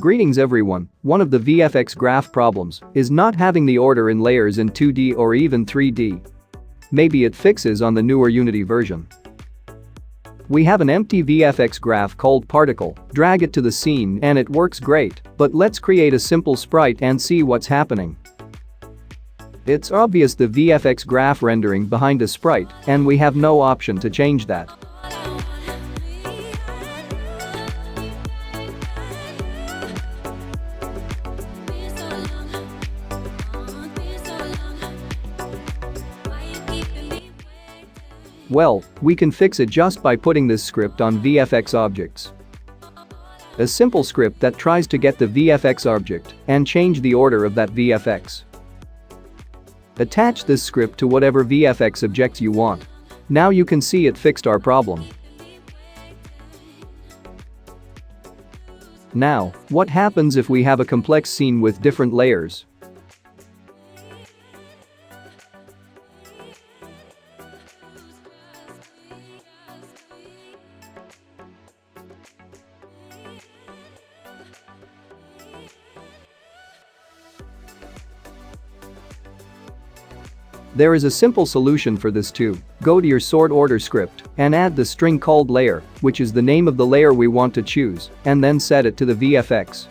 Greetings everyone, one of the VFX graph problems is not having the order in layers in 2D or even 3D. Maybe it fixes on the newer Unity version. We have an empty VFX graph called particle, drag it to the scene and it works great, but let's create a simple sprite and see what's happening. It's obvious the VFX graph rendering behind a sprite and we have no option to change that. Well, we can fix it just by putting this script on VFX objects. A simple script that tries to get the VFX object and change the order of that VFX. Attach this script to whatever VFX objects you want. Now you can see it fixed our problem. Now, what happens if we have a complex scene with different layers? There is a simple solution for this too. Go to your sort order script and add the string called layer, which is the name of the layer we want to choose, and then set it to the VFX.